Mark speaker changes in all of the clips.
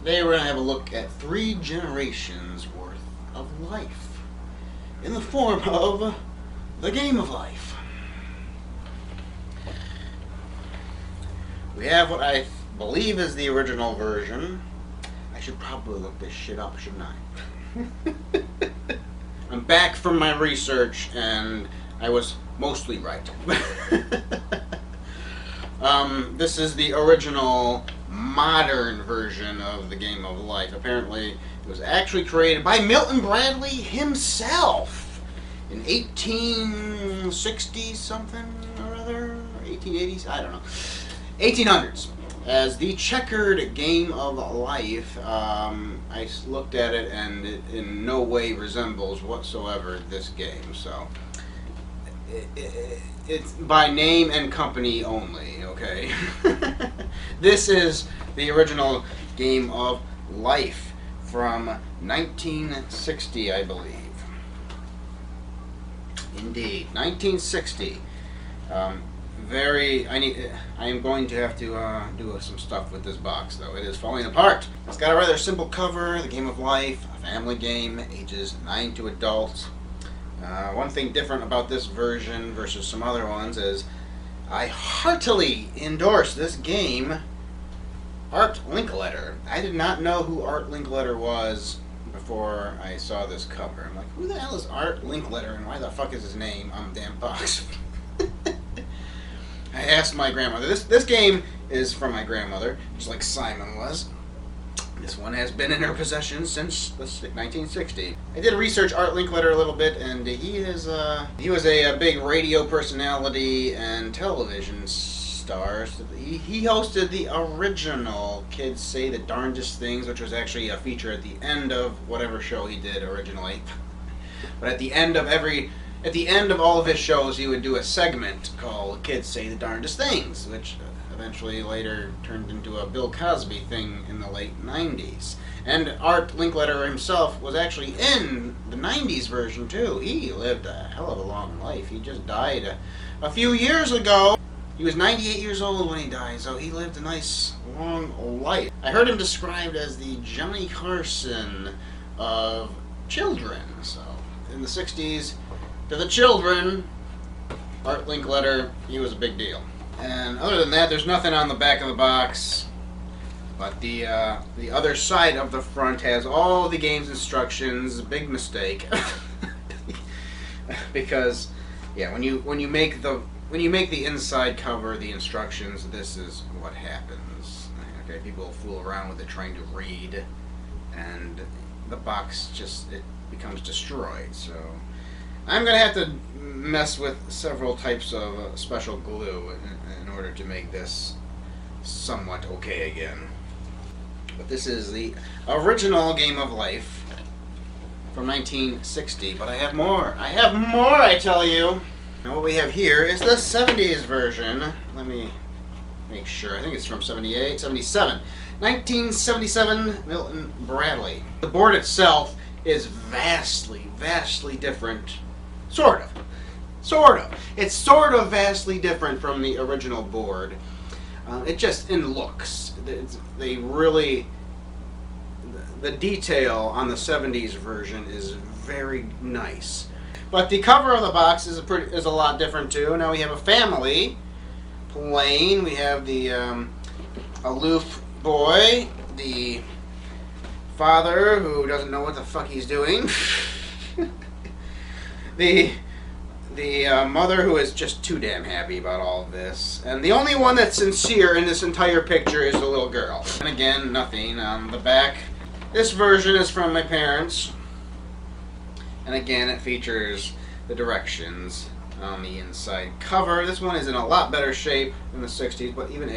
Speaker 1: Today we're going to have a look at 3 generations worth of life in the form of the game of life. We have what I believe is the original version. I should probably look this shit up, shouldn't I? I'm back from my research and I was mostly right. This is the original modern version of the game of life. Apparently it was actually created by Milton Bradley himself in 1860 something or other, 1880s, I don't know, 1800s, as the checkered game of life. I looked at it and it in no way resembles whatsoever this game, so it's by name and company only, okay? This is the original game of life from 1960, I believe. Indeed, 1960. I am going to have to do some stuff with this box, though. It is falling apart. It's got a rather simple cover, the game of life, a family game, ages 9 to adults. One thing different about this version versus some other ones is I heartily endorse this game, Art Linkletter. I did not know who Art Linkletter was before I saw this cover. I'm like, who the hell is Art Linkletter and why the fuck is his name on the damn box? I asked my grandmother. This game is from my grandmother, just like Simon was. This one has been in her possession since 1960. I did research Art Linkletter a little bit, and he was a big radio personality and television star. He hosted the original Kids Say the Darndest Things, which was actually a feature at the end of whatever show he did originally. But at the end of all of his shows, he would do a segment called Kids Say the Darndest Things, which eventually later turned into a Bill Cosby thing in the late 90s. And Art Linkletter himself was actually in the 90s version too. He lived a hell of a long life. He just died a few years ago. He was 98 years old when he died, so he lived a nice long life. I heard him described as the Johnny Carson of children. So in the 60s, to the children, Art Linkletter, he was a big deal. And other than that, there's nothing on the back of the box, but the other side of the front has all the game's instructions. Big mistake, because yeah, when you make the inside cover the instructions, this is what happens. Okay, people fool around with it trying to read, and the box it becomes destroyed. So I'm going to have to mess with several types of special glue in order to make this somewhat okay again. But this is the original game of life from 1960. But I have more. I have more, I tell you. And what we have here is the 70s version. Let me make sure. I think it's from 78, 77. 1977, Milton Bradley. The board itself is vastly, vastly different. Sort of. It's sort of vastly different from the original board. It just, in looks, they really, the detail on the 70s version is very nice. But the cover of the box is a lot different too. Now we have a family playing. We have the aloof boy, the father who doesn't know what the fuck he's doing. The mother who is just too damn happy about all of this. And the only one that's sincere in this entire picture is the little girl. And again, nothing on the back. This version is from my parents. And again, it features the directions on the inside cover. This one is in a lot better shape than the 60s, but even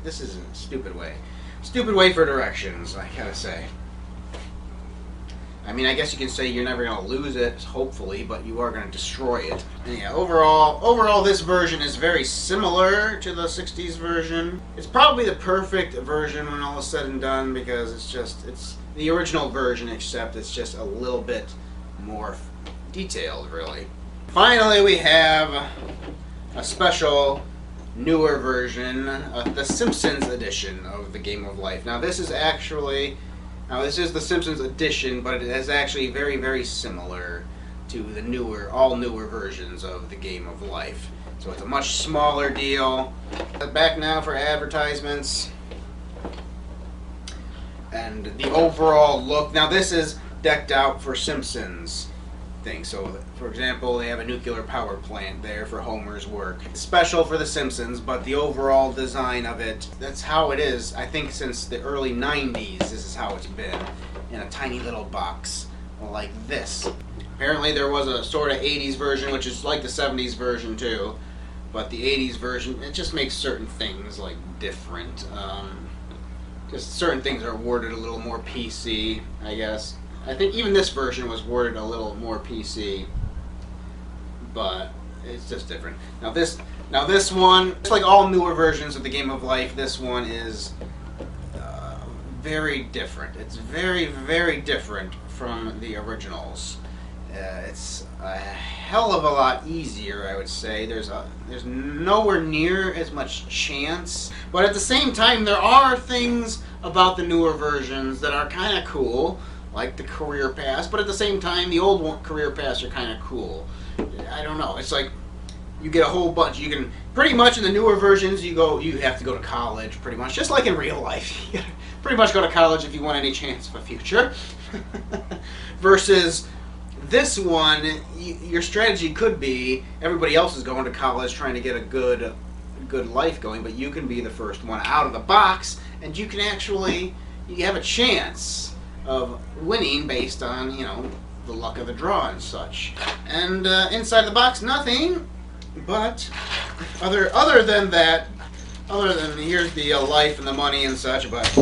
Speaker 1: this is a stupid way. Stupid way for directions, I gotta say. I mean, I guess you can say you're never going to lose it, hopefully, but you are going to destroy it. And yeah, overall, this version is very similar to the 60s version. It's probably the perfect version when all is said and done, because it's the original version, except it's just a little bit more detailed, really. Finally, we have a special newer version, the Simpsons edition of the Game of Life. Now this is the Simpsons edition, but it is actually very, very similar to the all newer versions of the Game of Life. So it's a much smaller deal. Back now for advertisements. And the overall look. Now this is decked out for Simpsons things. So, for example, they have a nuclear power plant there for Homer's work. It's special for the Simpsons, but the overall design of it, that's how it is. I think since the early 90s, this is how it's been, in a tiny little box like this. Apparently there was a sort of 80s version, which is like the 70s version too, but the 80s version, it just makes certain things like different. Just certain things are worded a little more PC, I guess. I think even this version was worded a little more PC, but it's just different. Now this one, it's like all newer versions of the Game of Life. This one is very different. It's very, very different from the originals. It's a hell of a lot easier, I would say. There's nowhere near as much chance, but at the same time, there are things about the newer versions that are kind of cool, like the career pass. But at the same time, the old career pass are kind of cool. I don't know. It's like you get a whole bunch. You can pretty much in the newer versions, you have to go to college, pretty much, just like in real life. You pretty much go to college if you want any chance of a future. Versus this one, your strategy could be everybody else is going to college trying to get a good life going, but you can be the first one out of the box, and you can actually, you have a chance of winning based on, the luck of the draw and such. And inside the box, nothing, but other than that, here's the life and the money and such, but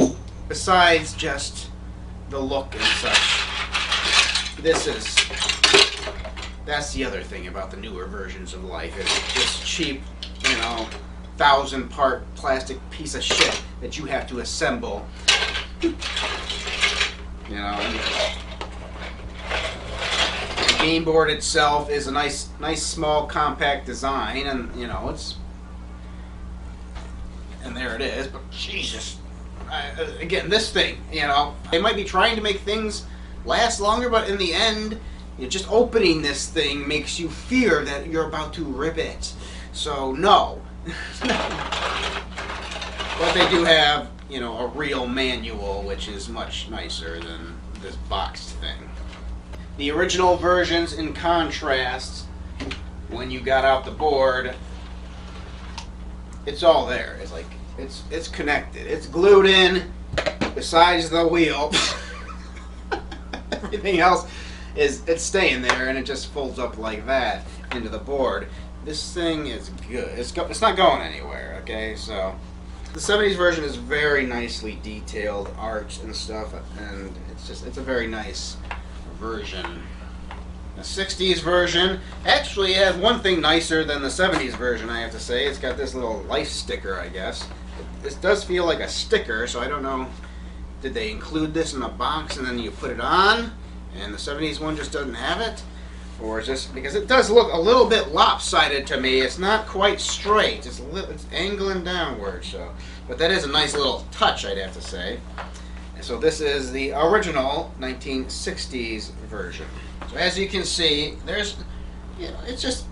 Speaker 1: besides just the look and such, that's the other thing about the newer versions of Life. It's this cheap, 1,000-part plastic piece of shit that you have to assemble. The game board itself is a nice, small, compact design, and and there it is. But Jesus, again, this thing, they might be trying to make things last longer, but in the end, just opening this thing makes you fear that you're about to rip it. So no. But they do have, a real manual, which is much nicer than this boxed thing. The original versions, in contrast, when you got out the board, it's all there. It's like it's connected. It's glued in besides the wheel. Everything else it's staying there, and it just folds up like that into the board. This thing is good. It's not going anywhere. Okay, so the 70s version is very nicely detailed art and stuff, and it's a very nice version. The 60s version actually has one thing nicer than the 70s version, I have to say. It's got this little life sticker, I guess. This does feel like a sticker, so I don't know. Did they include this in a box and then you put it on, and the 70s one just doesn't have it? Or is this, because it does look a little bit lopsided to me. It's not quite straight. It's angling downward. So, but that is a nice little touch, I'd have to say. And so this is the original 1960s version. So as you can see, there's, it's just,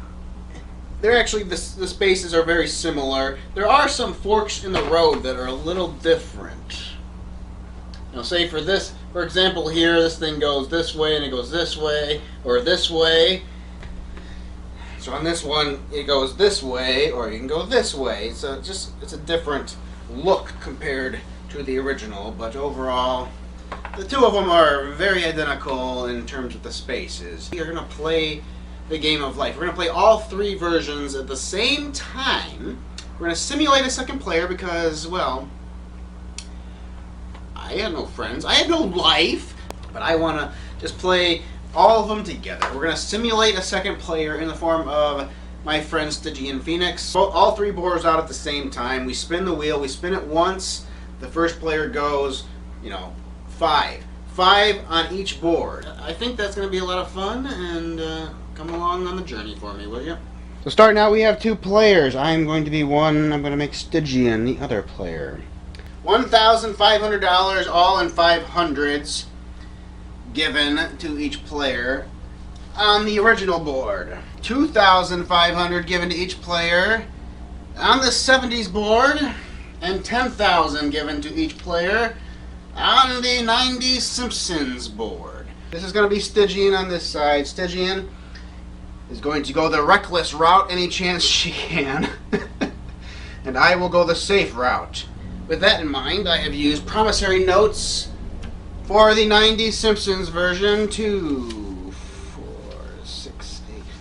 Speaker 1: they're actually, the spaces are very similar. There are some forks in the road that are a little different. Say for this, for example, here this thing goes this way and it goes this way, or this way. So on this one it goes this way, or you can go this way. So it's a different look compared to the original, but overall the two of them are very identical in terms of the spaces. We are going to play the Game of Life. We're going to play all three versions at the same time. We're going to simulate a second player because, well, I have no friends. I have no life. But I want to just play all of them together. We're going to simulate a second player in the form of my friend Stygian Phoenix. All three boards out at the same time. We spin the wheel. We spin it once. The first player goes, 5. 5 on each board. I think that's going to be a lot of fun, and come along on the journey for me, will you? So starting out, we have two players. I'm going to be one. I'm going to make Stygian the other player. $1,500, all in 500s, given to each player on the original board. $2,500 given to each player on the 70s board, and $10,000 given to each player on the 90s Simpsons board. This is going to be Stygian on this side. Stygian is going to go the reckless route any chance she can. And I will go the safe route. With that in mind, I have used promissory notes for the 90s Simpsons version.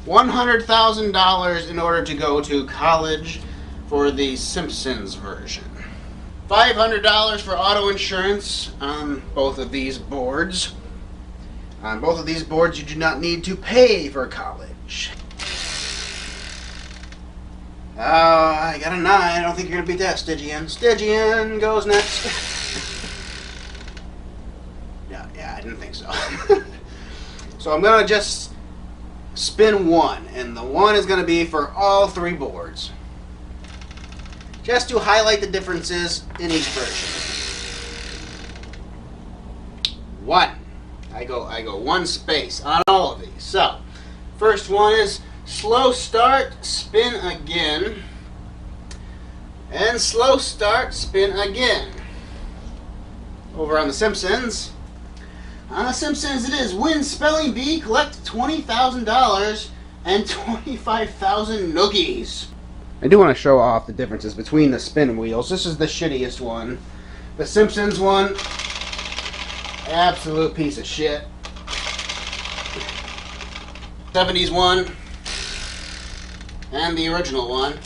Speaker 1: $100,000 in order to go to college for the Simpsons version. $500 for auto insurance on both of these boards. On both of these boards, you do not need to pay for college. I got a 9. I don't think you're going to beat that, Stygian. Stygian goes next. Yeah, I didn't think so. So I'm going to just spin 1, and the 1 is going to be for all 3 boards, just to highlight the differences in each version. 1. I go 1 space on all of these. So, first one is slow start, spin again, and slow start, spin again. Over on the Simpsons. On the Simpsons it is win spelling bee, collect $20,000 and 25,000 noogies. I do want to show off the differences between the spin wheels. This is the shittiest one. The Simpsons one, absolute piece of shit. 70s one, and the original one.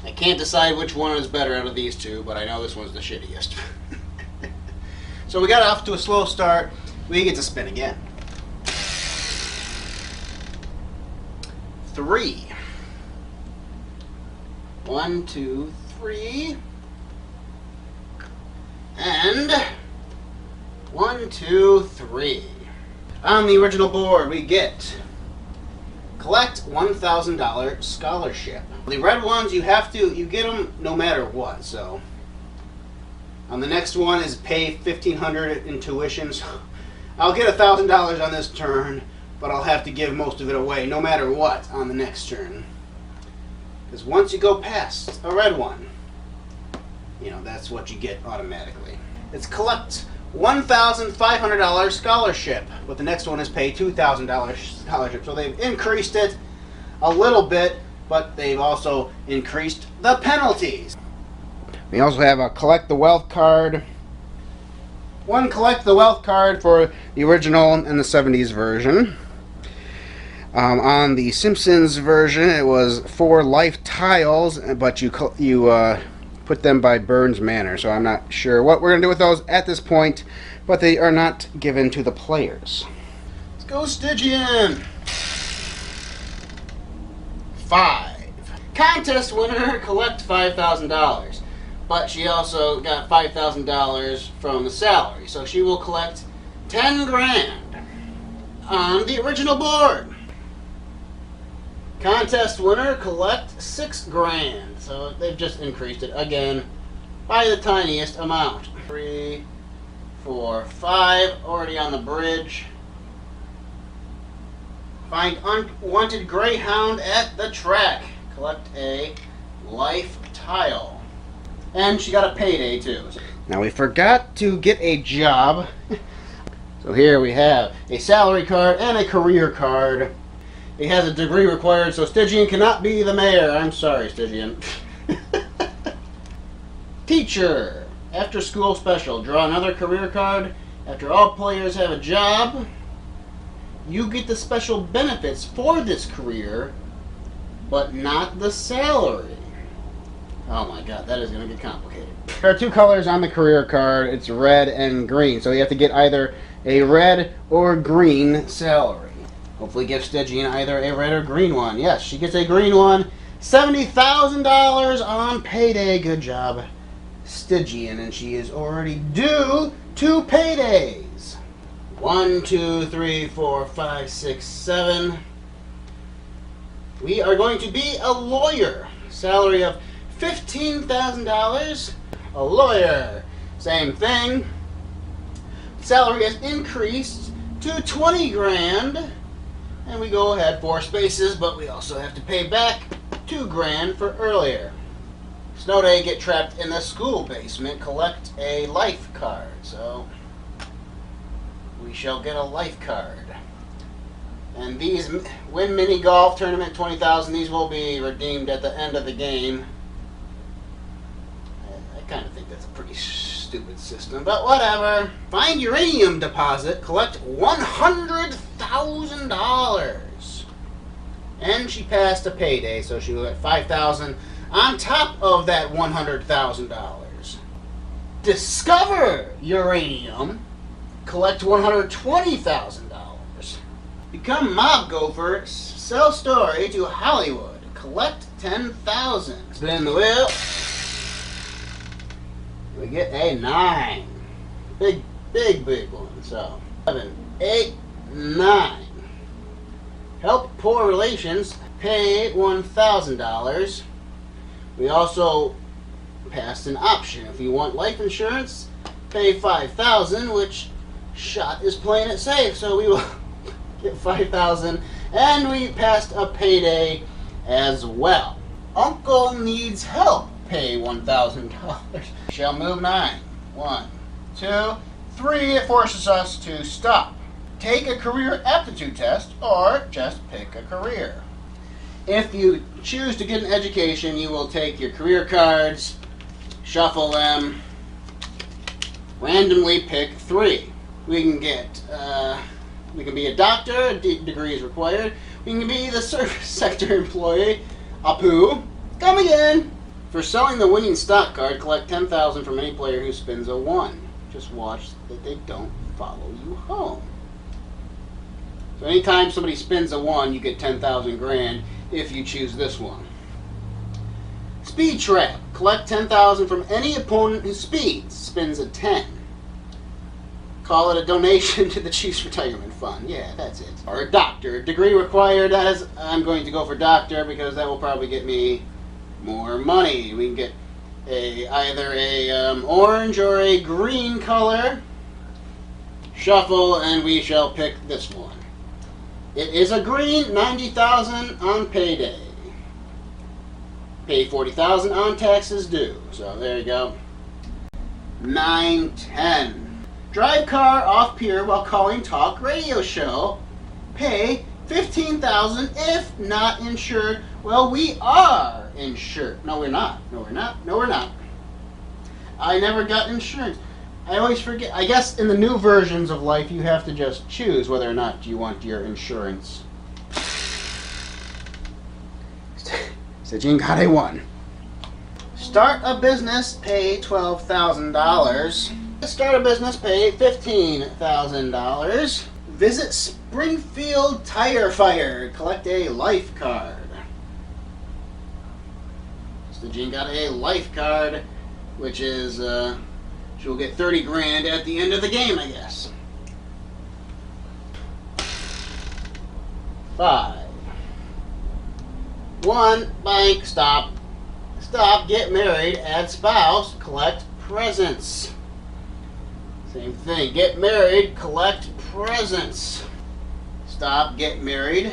Speaker 1: I can't decide which one is better out of these two, but I know this one's the shittiest. So we got off to a slow start. We get to spin again. 3. 1, 2, 3. And 1, 2, 3. On the original board, we get collect $1,000 scholarship. The red ones, you get them no matter what. So on the next one is pay $1,500 in tuition. So I'll get $1,000 on this turn, but I'll have to give most of it away no matter what on the next turn. Because once you go past a red one, that's what you get automatically. It's collect $1,500 scholarship, but the next one is pay $2,000 scholarship. So they've increased it a little bit, but they've also increased the penalties. We also have a collect the wealth card. 1 collect the wealth card for the original and the 70s version. On the Simpsons version, it was 4 life tiles, but you put them by Burns Manor, so I'm not sure what we're going to do with those at this point, but they are not given to the players. Let's go Stygian! 5. Contest winner, collect $5,000. But she also got $5,000 from the salary, so she will collect 10 grand on the original board. Contest winner, collect 6 grand. So they've just increased it again by the tiniest amount. 3, 4, 5, already on the bridge. Find unwanted greyhound at the track. Collect a life tile. And she got a payday too. Now we forgot to get a job. So here we have a salary card and a career card. It has a degree required, so Stygian cannot be the mayor. I'm sorry, Stygian. Teacher. After school special. Draw another career card. After all players have a job, you get the special benefits for this career, but not the salary. Oh my god, that is going to get complicated. There are 2 colors on the career card. It's red and green, so you have to get either a red or green salary. Hopefully give Stygian either a red or green one. Yes, she gets a green one. $70,000 on payday. Good job, Stygian. And she is already due 2 paydays.
Speaker 2: 1, 2, 3, 4, 5, 6, 7. We are going to be a lawyer. Salary of $15,000. A lawyer. Same thing. Salary has increased to 20 grand. And we go ahead 4 spaces, but we also have to pay back 2 grand for earlier. Snow day, get trapped in the school basement, collect a life card. So we shall get a life card. And these win mini golf tournament 20,000. These will be redeemed at the end of the game. I kind of think that's a pretty stupid system, but whatever. Find uranium deposit, collect $100,000. And she passed a payday, so she will get $5,000 on top of that $100,000. Discover uranium, collect $120,000. Become mob gopher, sell story to Hollywood, collect $10,000. Spin the wheel. We get a 9. Big one. So 7, 8, 9. Help poor relations, pay $1,000. We also passed an option. If you want life insurance, pay $5,000, which shot is playing it safe, so we will get $5,000. And we passed a payday as well. Uncle needs help, pay $1,000. Shall move 9. 1, 2, 3. It forces us to stop. Take a career aptitude test or just pick a career. If you choose to get an education, you will take your career cards, shuffle them, randomly pick 3. We can be a doctor, a degree is required. We can be the service sector employee, Apu. Come again! For selling the winning stock card, collect $10,000 from any player who spins a 1. Just watch that they don't follow you home. So anytime somebody spins a 1, you get 10,000 grand if you choose this one. Speed trap. Collect 10,000 from any opponent who spins a 10. Call it a donation to the Chiefs Retirement Fund. Yeah, that's it. Or a doctor. Degree required, as I'm going to go for doctor because that will probably get me more money. We can get either a orange or a green color. Shuffle, and we shall pick this one. It is a green, 90,000 on payday. Pay 40,000 on taxes due. So there you go. 9, 10. Drive car off pier while calling talk radio show. Pay 15,000 if not insured. Well, we are insured. No, we're not. No, we're not. No, we're not. I never got insurance. I always forget. I guess in the new versions of life, you have to just choose whether or not you want your insurance. Stygian got a 1. Start a business, pay $12,000. Start a business, pay $15,000. Visit Springfield Tire Fire, collect a life card. Stygian got a life card, which is she'll get 30 grand at the end of the game, I guess. 5. 1, bank, stop. Stop, get married, add spouse, collect presents. Same thing, get married, collect presents. Stop, get married,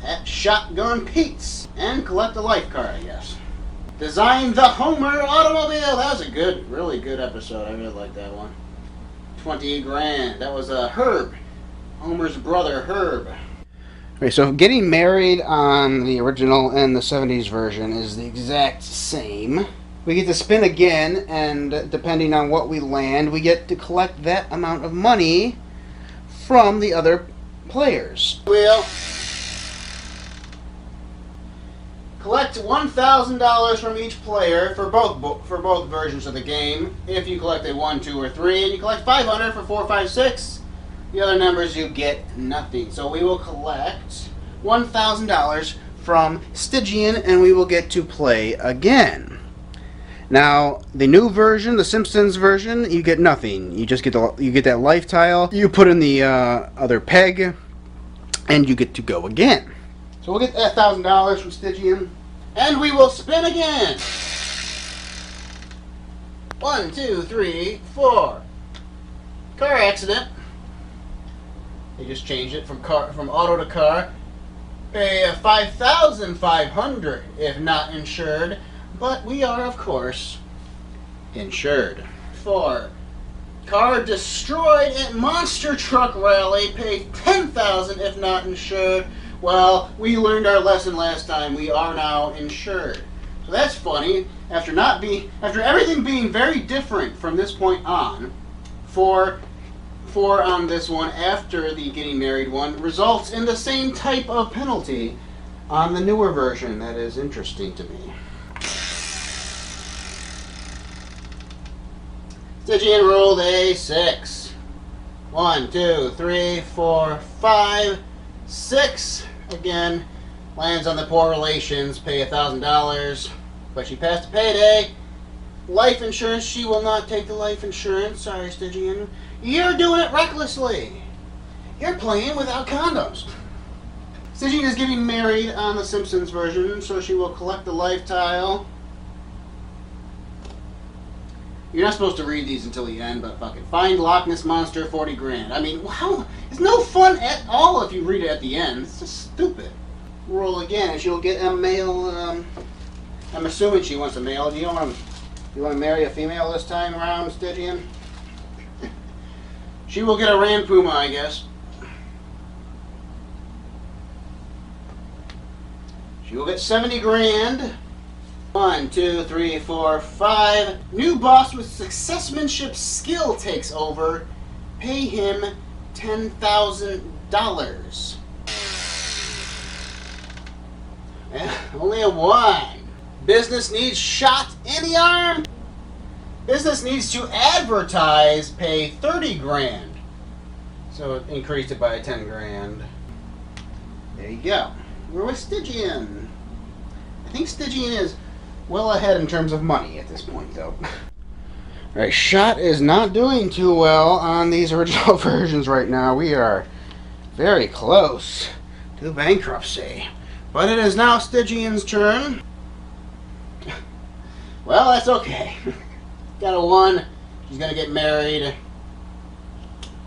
Speaker 2: at Shotgun Pete's, and collect a life card, I guess. Design the Homer automobile. That was a good, really good episode. I really liked that one. 20 grand. That was Herb. Homer's brother, Herb. Okay, so getting married on the original and the 70s version is the exact same. We get to spin again, and depending on what we land, we get to collect that amount of money from the other players. We'll collect $1,000 from each player for both versions of the game. If you collect a 1, 2, or 3, and you collect $500 for 4, 5, 6, the other numbers you get nothing. So we will collect $1,000 from Stygian, and we will get to play again. Now, the new version, the Simpsons version, you get nothing. You just get that life tile. You put in the other peg, and you get to go again. So we'll get that $1,000 from Stygian, and we will spin again. 1, 2, 3, 4. Car accident. They just changed it from auto to car. Pay $5,500 if not insured, but we are of course insured. 4. Car destroyed at monster truck rally. Pay $10,000 if not insured. Well, we learned our lesson last time. We are now insured. So that's funny. After everything being very different from this point on, 4 on this one after the getting married one results in the same type of penalty on the newer version. That is interesting to me. Stygian rolled a 6. 1, 2, 3, 4, 5, 6. Again, lands on the poor relations. Pay $1,000, but she passed a payday. Life insurance. She will not take the life insurance. Sorry, Stygian. You're doing it recklessly. You're playing without condoms. Stygian is getting married on the Simpsons version, so she will collect the life tile. You're not supposed to read these until the end, but fucking find Loch Ness Monster, 40 grand. I mean, how? It's no fun at all if you read it at the end. It's just stupid. Roll again, and she'll get a male. I'm assuming she wants a male. Do you want to marry a female this time around, Stygian? She will get a Ram Puma, I guess. She will get 70 grand. 1, 2, 3, 4, 5. New boss with successmanship skill takes over. Pay him $10,000. Only a 1. Business needs shot in the arm. Business needs to advertise. Pay 30 grand. So it increased it by 10 grand. There you go. We're with Stygian. I think Stygian is well ahead in terms of money at this point, though. Alright, Shot is not doing too well on these original versions right now. We are very close to bankruptcy. But it is now Stygian's turn. Well, that's okay. Got a 1. She's going to get married.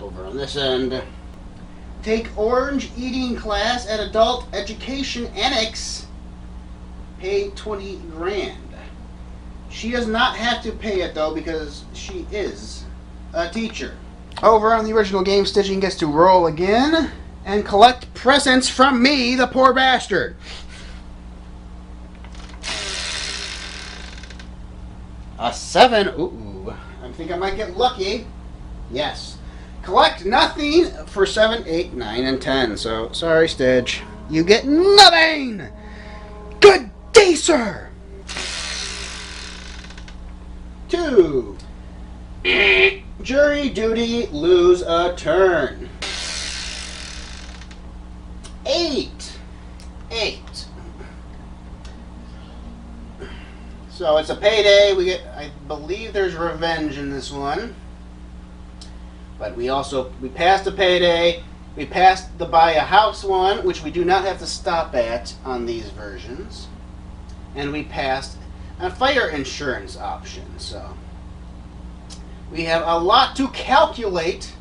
Speaker 2: Over on this end. Take orange eating class at Adult Education Annex. Pay 20 grand. She does not have to pay it though because she is a teacher. Over on the original game, Stygian gets to roll again and collect presents from me, the poor bastard. A 7. Ooh. I think I might get lucky. Yes. Collect nothing for 7, 8, 9, and 10. So, sorry, Stitch. You get nothing! Good day, sir! 2. Jury duty, lose a turn. 8. So it's a payday. We get, I believe there's revenge in this one. But we passed a payday. We passed the buy a house one, which we do not have to stop at on these versions. And we passed a fire insurance option. So we have a lot to calculate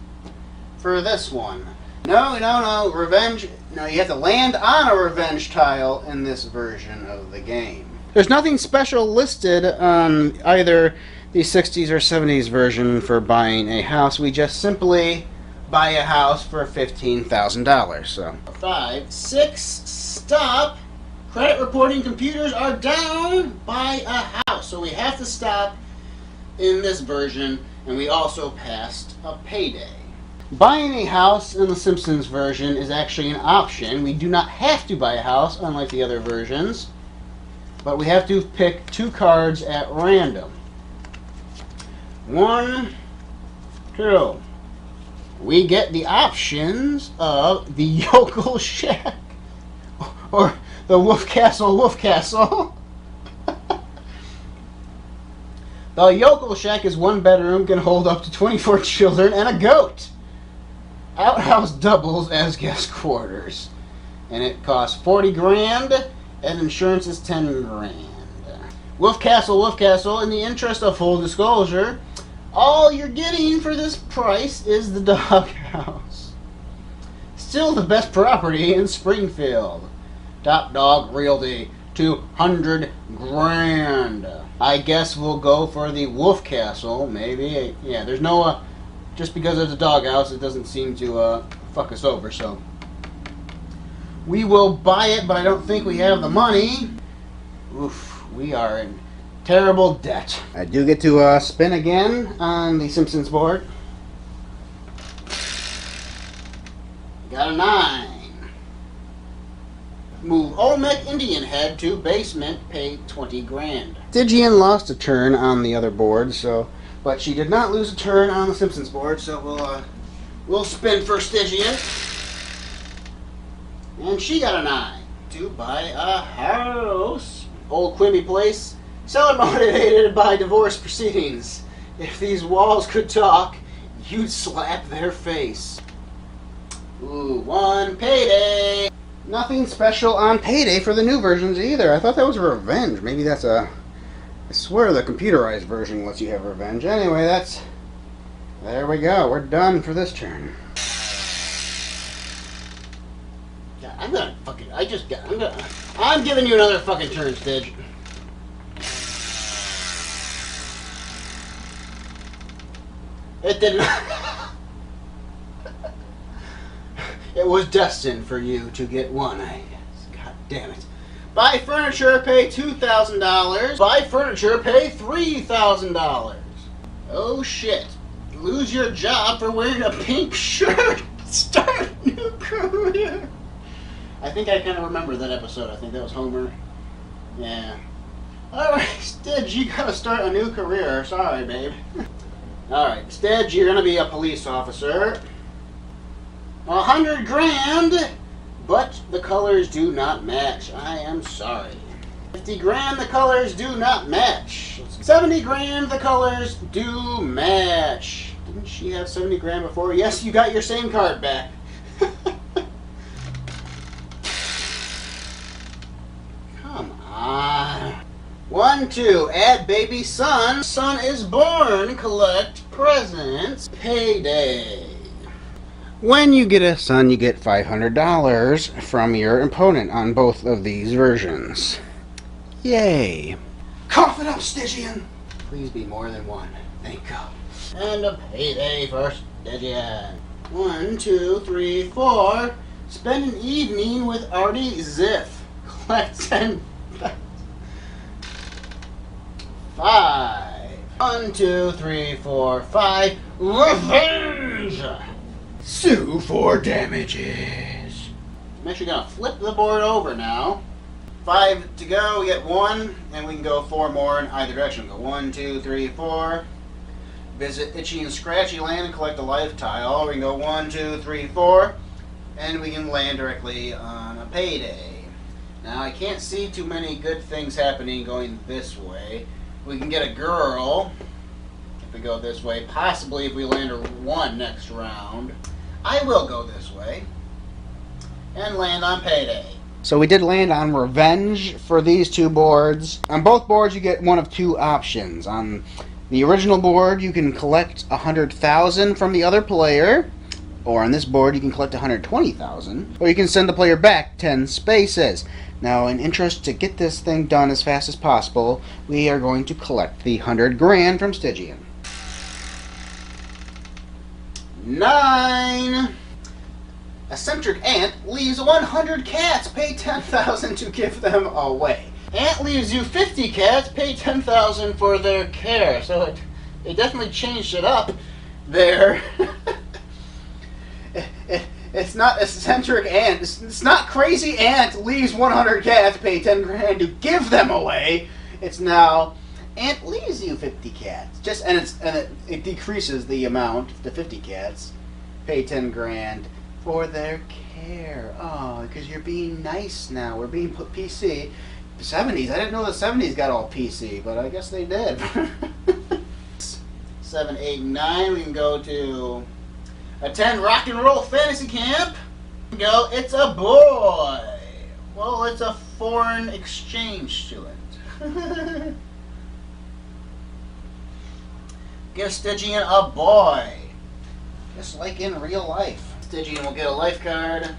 Speaker 2: for this one. No, revenge. No, you have to land on a revenge tile in this version of the game. There's nothing special listed on either the 60s or 70s version for buying a house. We just simply buy a house for $15,000. So 5, 6, stop. Credit reporting computers are down. Buy a house. So we have to stop in this version, and we also passed a payday. Buying a house in the Simpsons version is actually an option. We do not have to buy a house, unlike the other versions, but we have to pick 2 cards at random. 1, 2. We get the options of the Yokel Shack or the Wolf Castle. The yokel shack is 1 bedroom, can hold up to 24 children and a goat. Outhouse doubles as guest quarters. And it costs 40 grand, and insurance is 10 grand. Wolf Castle, in the interest of full disclosure, all you're getting for this price is the doghouse. Still the best property in Springfield. Top Dog Realty, 200 grand. I guess we'll go for the Wolf Castle, maybe. Yeah, there's no, just because there's a doghouse, it doesn't seem to fuck us over, so. We will buy it, but I don't think we have the money. Oof, we are in terrible debt. I do get to spin again on the Simpsons board. Got a 9. Move Olmec Indian Head to basement, pay 20 grand. Stygian lost a turn on the other board, but she did not lose a turn on the Simpsons board, so we'll spin for Stygian. And she got a 9 to buy a house. Old Quimby Place. Seller motivated by divorce proceedings. If these walls could talk, you'd slap their face. Ooh, 1 payday. Nothing special on payday for the new versions either. I thought that was a revenge. Maybe that's a... I swear the computerized version lets you have revenge. Anyway, that's... There we go. We're done for this turn. God, I'm gonna fucking... I'm giving you another fucking turn, Stidge. It did not... It was destined for you to get 1, I guess. God damn it. Buy furniture, pay $2,000. Buy furniture, pay $3,000. Oh shit. Lose your job for wearing a pink shirt. Start a new career. I think I kind of remember that episode. I think that was Homer. Yeah. Alright, Stidge, you gotta start a new career. Sorry, babe. Alright, Stidge, you're gonna be a police officer. 100 grand, but the colors do not match. I am sorry. 50 grand, the colors do not match. 70 grand, the colors do match. Didn't she have 70 grand before? Yes, you got your same card back. Come on. 1, 2, add baby son. Son is born, collect presents, payday. When you get a son, you get $500 from your opponent on both of these versions. Yay. Cough it up, Stygian. Please be more than 1. Thank God. And a payday for Stygian. 1, 2, 3, 4. Spend an evening with Artie Ziff. Collect 10. 5. 1, 2, 3, 4, 5. Revenge! Sue for damages. I'm actually going to flip the board over now. 5 to go, we get 1, and we can go 4 more in either direction. Go 1, 2, 3, 4. Visit Itchy and Scratchy Land and collect a life tile. We can go 1, 2, 3, 4, and we can land directly on a payday. Now I can't see too many good things happening going this way. We can get a girl if we go this way. Possibly if we land a 1 next round. I will go this way and land on payday. So we did land on revenge for these 2 boards. On both boards you get one of 2 options. On the original board you can collect 100,000 from the other player, or on this board you can collect 120,000, or you can send the player back 10 spaces. Now, in interest to get this thing done as fast as possible, we are going to collect the 100 grand from Stygian. 9. Eccentric Ant leaves 100 cats, pay 10,000 to give them away. Ant leaves you 50 cats, pay 10,000 for their care. So it definitely changed it up there. It's not Eccentric Ant. It's not Crazy Ant leaves 100 cats, pay 10 grand to give them away. It's now Ant leaves you 50 cats. It decreases the amount to 50 cats. Pay 10 grand for their care. Oh, because you're being nice now. We're being put PC. The 70s. I didn't know the 70s got all PC, but I guess they did. 7, 8, 9. We can go to attend rock and roll fantasy camp. Go, it's a boy. Well, it's a foreign exchange student. Give Stygian a boy. Just like in real life. Stygian will get a life card.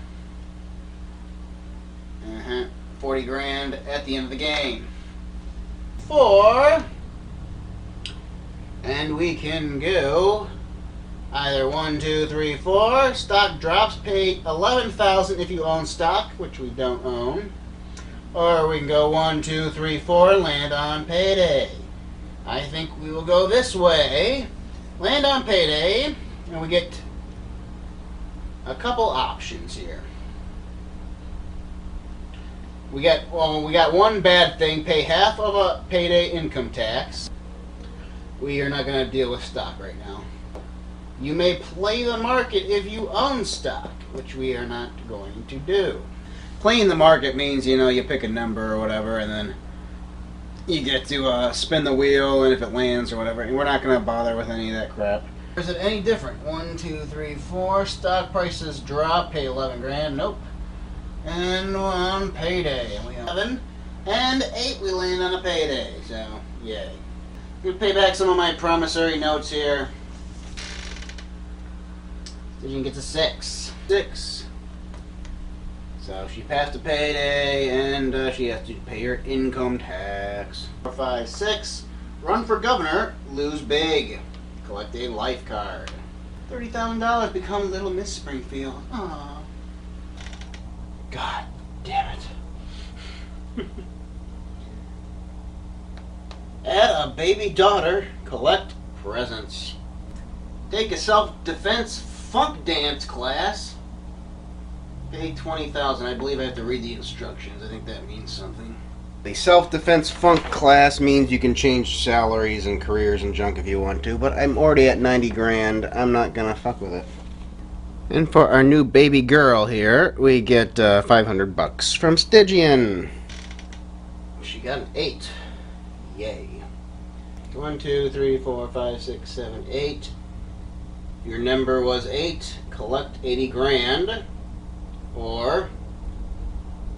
Speaker 2: 40 grand at the end of the game. 4. And we can go either 1, 2, 3, 4. Stock drops, pay 11,000 if you own stock, which we don't own. Or we can go 1, 2, 3, 4, land on payday. I think we will go this way. Land on payday, and we get a couple options here. We got one bad thing, pay half of a payday income tax. We are not going to deal with stock right now. You may play the market if you own stock, which we are not going to do. Playing the market means, you pick a number or whatever, and then you get to spin the wheel, and if it lands or whatever, and we're not going to bother with any of that crap. Is it any different? 1, 2, 3, 4. Stock prices drop, pay 11 grand. Nope. And on payday, and we have 7 and 8. We land on a payday, so yay. I'm gonna pay back some of my promissory notes here. Stygian gets a 6. 6. So she passed a payday, and she has to pay her income tax. 4, 5, 6. Run for governor, lose big. Collect a life card. $30,000, become Little Miss Springfield. Aww. God damn it. Add a baby daughter, collect presents. Take a self-defense funk dance class. Pay $20,000. I believe I have to read the instructions. I think that means something. The self-defense funk class means you can change salaries and careers and junk if you want to, but I'm already at 90 grand. I'm not gonna fuck with it. And for our new baby girl here, we get $500 from Stygian. She got an 8. Yay. 1, 2, 3, 4, 5, 6, 7, 8. Your number was 8. Collect 80 grand. Or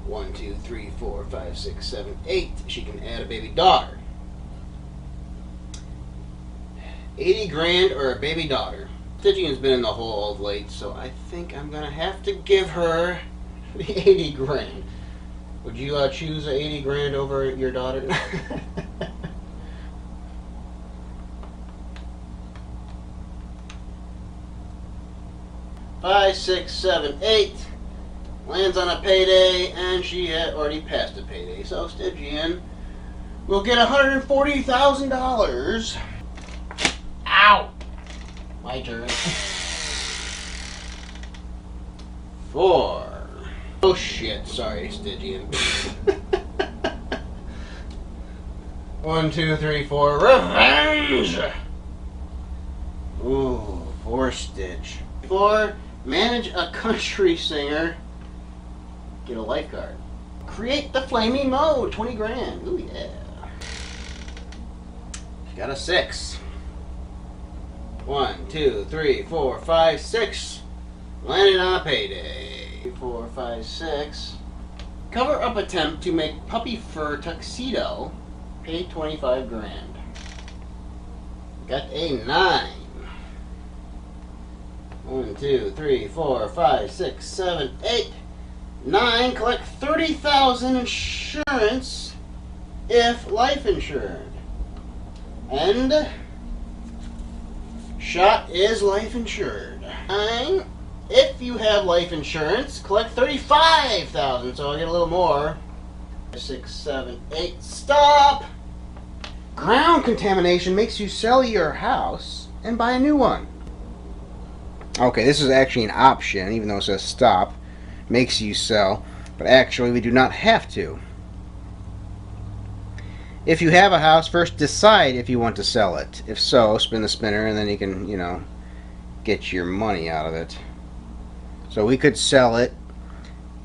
Speaker 2: 1, 2, 3, 4, 5, 6, 7, 8. She can add a baby daughter. 80 grand or a baby daughter. Stygian's been in the hole of late, so I think I'm going to have to give her the 80 grand. Would you choose 80 grand over your daughter? 5, 6, 7, 8. Lands on a payday, and she had already passed a payday. So Stygian will get $140,000. Ow! My turn. 4. Oh shit, sorry, Stygian. 1, 2, 3, 4. Revenge! Ooh, 4 Stitch. 4. Manage a country singer. Get a life card. Create the flaming mode. 20 grand. Ooh yeah. She got a 6. 1, 2, 3, 4, 5, 6. Landed on a payday. 4, 5, 6. Cover up attempt to make puppy fur tuxedo. Pay 25 grand. Got a 9. 1, 2, 3, 4, 5, 6, 7, 8. 9. Collect 30,000 insurance if life insured. And shot is life insured. 9. If you have life insurance, collect 35,000. So I'll get a little more. 6, 7, 8. Stop! Ground contamination makes you sell your house and buy a new one. Okay, this is actually an option, even though it says stop. Makes you sell, but actually we do not have to. If you have a house, first decide if you want to sell it. If so, spin the spinner and then you can, get your money out of it. So we could sell it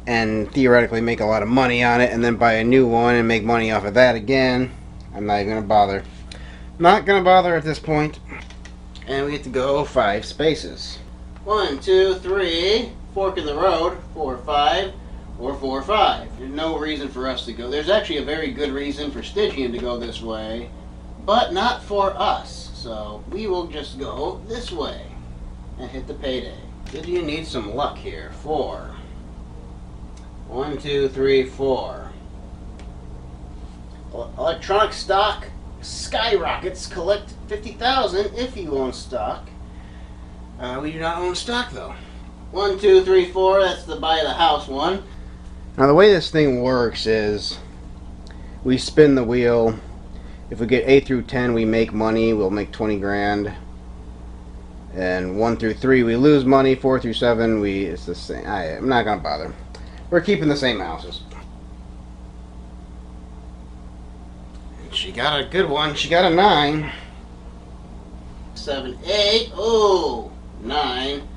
Speaker 2: and theoretically make a lot of money on it and then buy a new one and make money off of that again. I'm not even going to bother. Not going to bother at this point. And we get to go 5 spaces. 1, 2, 3, fork in the road, 4, 5, or 4, 5. There's no reason for us to go. There's actually a very good reason for Stygian to go this way, but not for us. So we will just go this way and hit the payday. Stygian needs some luck here. 4. 1, 2, 3, 4. Electronic stock skyrockets. Collect 50,000 if you own stock. We do not own stock though. 1, 2, 3, 4. That's the buy the house one. Now the way this thing works is we spin the wheel. If we get 8 through 10, we make money. We'll make 20 grand. And 1 through 3, we lose money. 4 through 7, it's the same. I'm not gonna bother. We're keeping the same houses. And she got a good one. She got a 9. 7, 8. Oh, 9.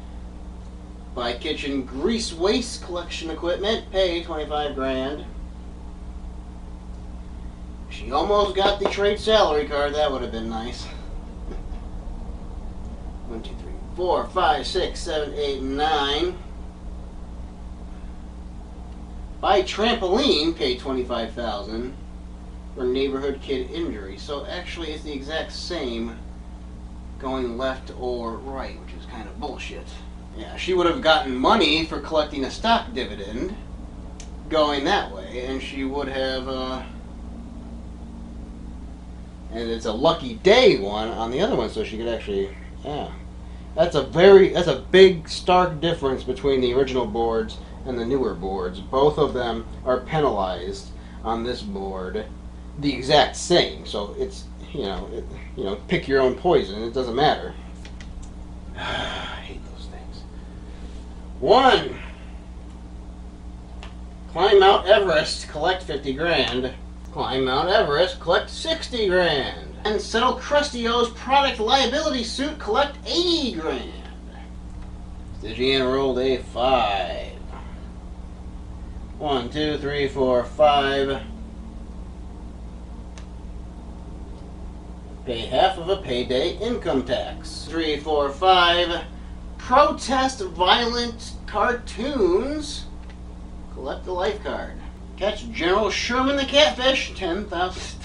Speaker 2: Buy kitchen grease waste collection equipment. Pay 25 grand. She almost got the trade salary card. That would have been nice. 1, 2, 3, 4, 5, 6, 7, 8, 9. Buy trampoline. Pay 25,000 for neighborhood kid injury. So actually, it's the exact same going left or right, which is kind of bullshit. Yeah, she would have gotten money for collecting a stock dividend going that way, and she would have. And it's a lucky day one on the other one, so she could actually. Yeah, that's a big stark difference between the original boards and the newer boards. Both of them are penalized on this board the exact same. So it's pick your own poison. It doesn't matter. I hate those things. 1. Climb Mount Everest, collect 50 grand. Climb Mount Everest, collect 60 grand. And settle Krusty O's product liability suit, collect 80 grand. Stygian rolled a 5. 1, 2, 3, 4, 5. Pay half of a payday income tax. 3, 4, 5. Protest violent cartoons. Collect the life card. Catch General Sherman the Catfish. $10,000.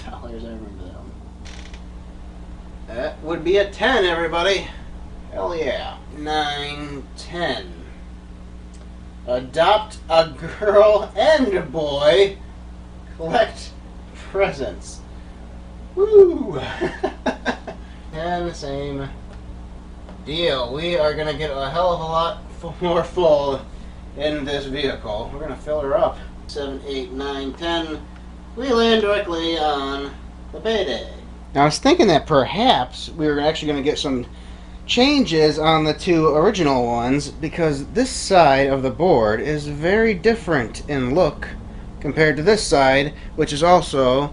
Speaker 2: I remember that one. That would be a 10, everybody. Hell yeah. 9, 10. Adopt a girl and a boy. Collect presents. Woo! And the same deal. We are going to get a hell of a lot more full in this vehicle. We're going to fill her up. 7, 8, 9, 10. We land directly on the payday. Now I was thinking that perhaps we were actually going to get some changes on the 2 original ones, because this side of the board is very different in look compared to this side, which is also,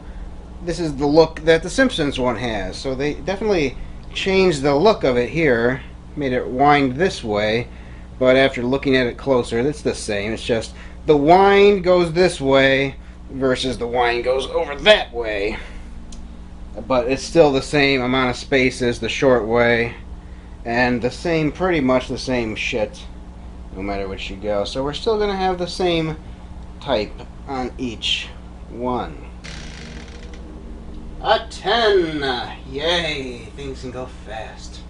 Speaker 2: this is the look that the Simpsons one has. So they definitely changed the look of it here, made it wind this way, but after looking at it closer, it's the same. It's just the wind goes this way versus the wind goes over that way. But it's still the same amount of spaces the short way, and the same, pretty much the same shit, no matter which you go. So we're still going to have the same type on each one. A 10. Yay, things can go fast.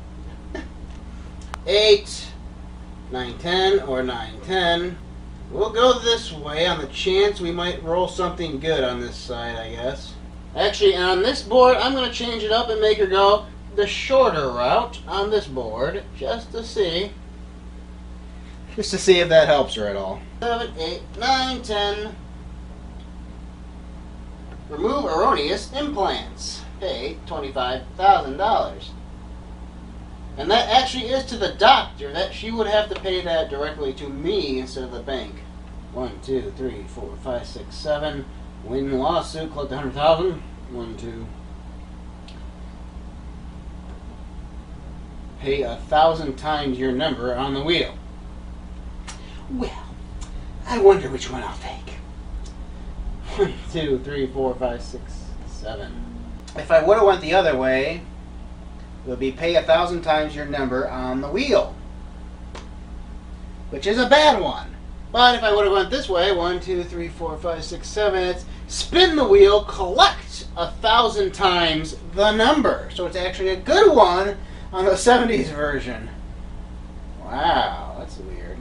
Speaker 2: 8, 9, 10, or 9, 10. We'll go this way on the chance we might roll something good on this side, I guess. Actually, on this board, I'm going to change it up and make her go the shorter route on this board, just to see if that helps her at all. 7, 8, 9, 10. Remove erroneous implants. Pay $25,000. And that actually is to the doctor. That she would have to pay that directly to me instead of the bank. 1, 2, 3, 4, 5, 6, 7. Win lawsuit, collect $100,000. 1, 2. Pay 1,000 times your number on the wheel. Well, I wonder which one I'll take. 1, 2, 3, 4, 5, 6, 7. If I would have went the other way, will be pay 1,000 times your number on the wheel, which is a bad one. But if I would have went this way, 1, 2, 3, 4, 5, 6, 7, it's spin the wheel, collect 1,000 times the number. So it's actually a good one on the 70s version. Wow, that's weird.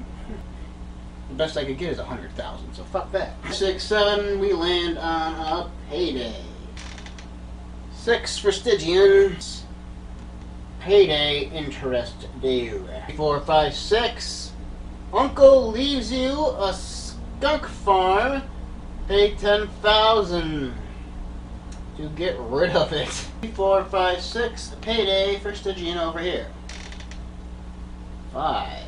Speaker 2: The best I could get is 100,000, so fuck that. 6, 7, we land on a payday. 6 for Stygian. Payday interest due. 4, 5, 6. Uncle leaves you a skunk farm. Pay 10,000 to get rid of it. 4, 5, 6. Payday for Stygian over here. 5.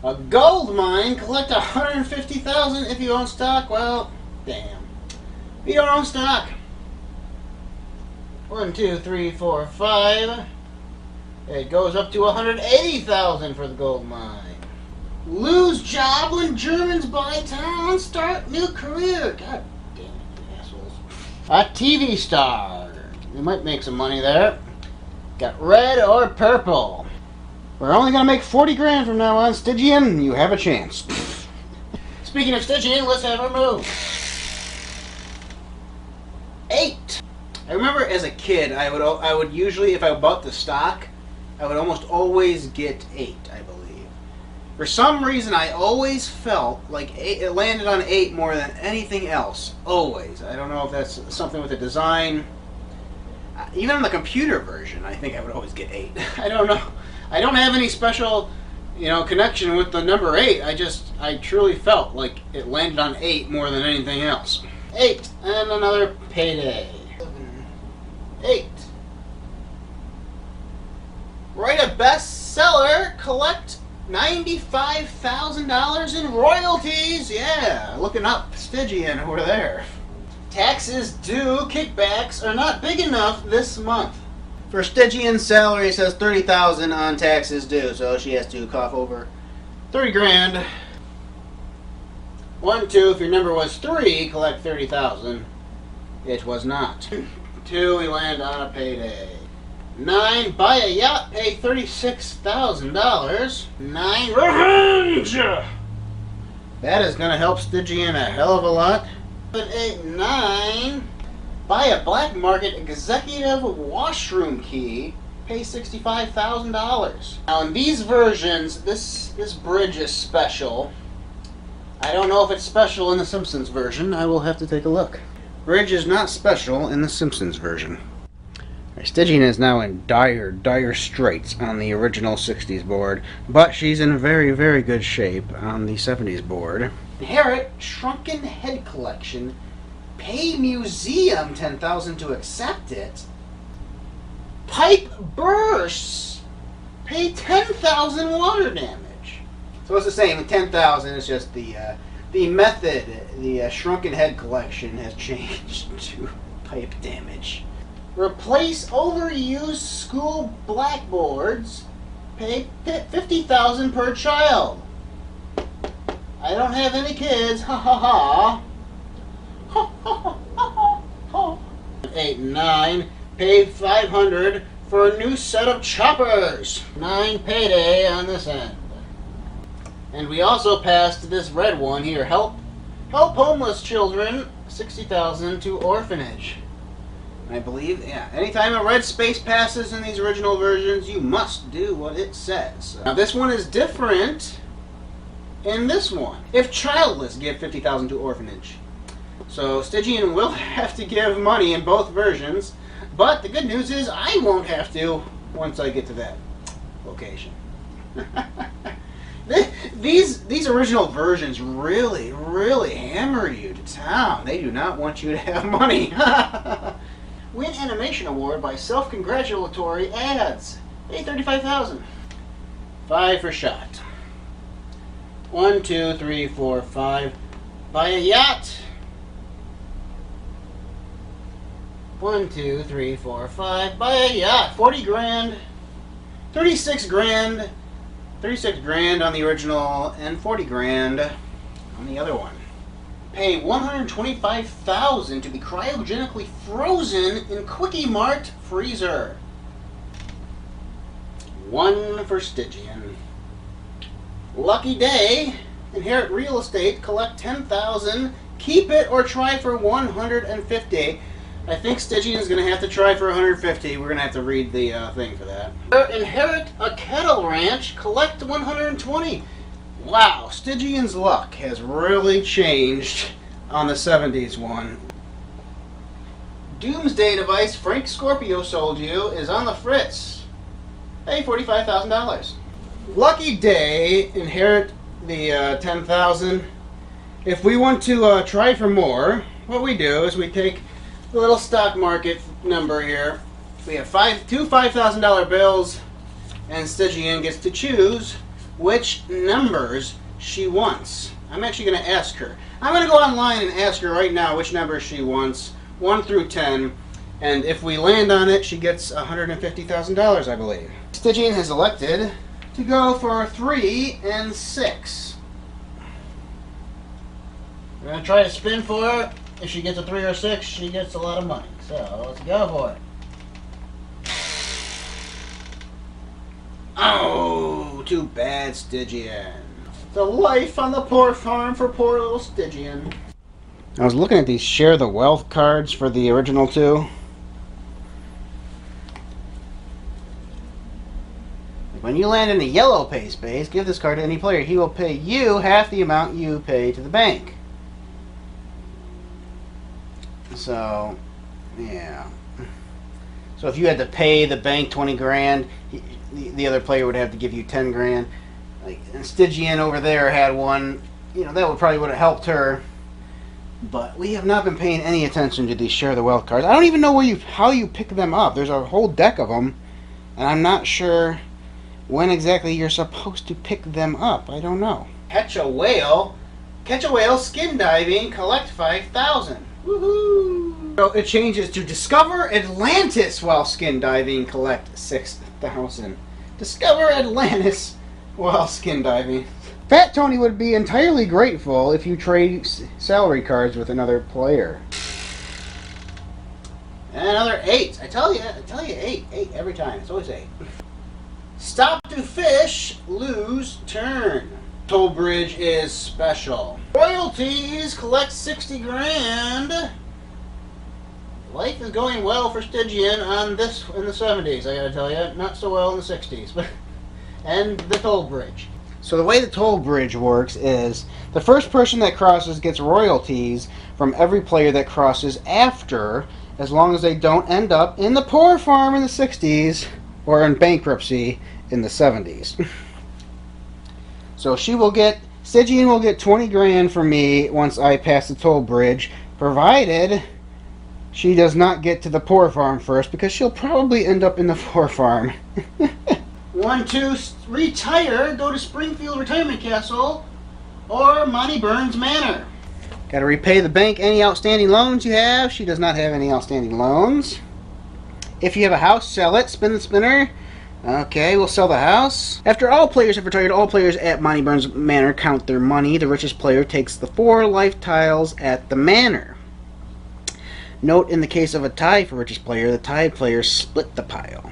Speaker 2: A gold mine. Collect 150,000 if you own stock. Well, damn. You don't own stock. 1, 2, 3, 4, 5. It goes up to 180,000 for the gold mine. Lose job when Germans buy town. Start new career. God damn it, you assholes. A TV star. You might make some money there. Got red or purple. We're only going to make 40 grand from now on. Stygian, you have a chance. Speaking of Stygian, let's have our move. 8. I remember as a kid, I would usually, if I bought the stock, I would almost always get 8, I believe. For some reason, I always felt like it landed on 8 more than anything else. Always. I don't know if that's something with the design. Even on the computer version, I think I would always get 8. I don't know. I don't have any special, connection with the number 8. I truly felt like it landed on 8 more than anything else. 8, and another payday. 8. Write a bestseller, collect $95,000 in royalties. Yeah, looking up Stygian over there. Taxes due, kickbacks are not big enough this month. For Stygian's salary, it says 30,000 on taxes due, so she has to cough over 30 grand. 1, 2, if your number was 3, collect 30,000. It was not. 2, we land on a payday. 9, buy a yacht, pay $36,000. 9, revenge! That is going to help Stygian a hell of a lot. 7, 8, 9, buy a black market executive washroom key, pay $65,000. Now in these versions, this bridge is special. I don't know if it's special in the Simpsons version. I will have to take a look. Bridge is not special in the Simpsons version. Stygian is now in dire straits on the original 60s board, but she's in very, very good shape on the 70s board. Inherit Shrunken Head Collection. Pay museum 10,000 to accept it. Pipe bursts. Pay 10,000 water damage. So it's the same. 10,000 is just the method. The Shrunken Head Collection has changed to pipe damage. Replace overused school blackboards. Pay $50,000 per child. I don't have any kids. Ha ha ha. Ha ha ha ha. 8 and 9. Pay $500 for a new set of choppers. 9 payday on this end. And we also passed this red one here. Help homeless children. 60,000 to orphanage. I believe, yeah. Anytime a red space passes in these original versions, you must do what it says. Now this one is different in this one. If childless, give 50,000 to orphanage. So Stygian will have to give money in both versions, but the good news is I won't have to once I get to that location. These original versions really, really hammer you to town. They do not want you to have money. Win Animation Award by self-congratulatory ads. Pay $35,000. 5 for shot. 1, 2, 3, 4, 5. Buy a yacht. 1, 2, 3, 4, 5. Buy a yacht. 40 grand. 36 grand. 36 grand on the original and 40 grand on the other one. Pay $125,000 to be cryogenically frozen in Quickie Mart freezer. 1 for Stygian. Lucky day. Inherit real estate. Collect 10,000. Keep it or try for 150. I think Stygian is going to have to try for 150. We're going to have to read the thing for that. Inherit a cattle ranch. Collect 120. Wow, Stygian's luck has really changed on the 70s one. Doomsday device Frank Scorpio sold you is on the fritz. Hey, $45,000. Lucky day. Inherit the 10,000. If we want to try for more, what we do is we take the little stock market number here. We have two $5,000 bills, and Stygian gets to choose which numbers she wants. I'm actually going to ask her. I'm going to go online and ask her right now which number she wants, 1 through 10, and if we land on it, she gets $150,000, I believe. Stygian has elected to go for 3 and 6. We're going to try to spin for her. If she gets a 3 or 6, she gets a lot of money. So, let's go for it. Oh, too bad, Stygian. The life on the poor farm for poor little Stygian. I was looking at these Share the Wealth cards for the original 2. When you land in a yellow pay space, give this card to any player. He will pay you half the amount you pay to the bank. So, yeah. So if you had to pay the bank 20 grand, the other player would have to give you 10 grand. Like, and Stygian over there had one, you know, that would probably would have helped her. But we have not been paying any attention to these Share the Wealth cards. I don't even know how you pick them up. There's a whole deck of them, and I'm not sure when exactly you're supposed to pick them up. I don't know. Catch a whale, skin diving, collect 5,000. Woohoo! So it changes to discover Atlantis while skin diving, collect 6,000. Discover Atlantis while skin diving. Fat Tony would be entirely grateful if you trade salary cards with another player. And another 8. I tell you 8 every time. It's always 8. Stop to fish, lose turn. Toll bridge is special. Royalties, collect 60 grand. Life is going well for Stygian on this in the 70s, I gotta tell you. Not so well in the 60s. But and the toll bridge. So the way the toll bridge works is the first person that crosses gets royalties from every player that crosses after, as long as they don't end up in the poor farm in the 60s or in bankruptcy in the 70s. So Stygian will get 20 grand from me once I pass the toll bridge, provided she does not get to the poor farm first, because she'll probably end up in the poor farm. 1, 2, retire, go to Springfield Retirement Castle or Monty Burns Manor. Got to repay the bank any outstanding loans you have. She does not have any outstanding loans. If you have a house, sell it. Spin the spinner. Okay, we'll sell the house. After all players have retired, all players at Monty Burns Manor count their money. The richest player takes the 4 life tiles at the manor. Note, in the case of a tie for richest player, the tied players split the pile.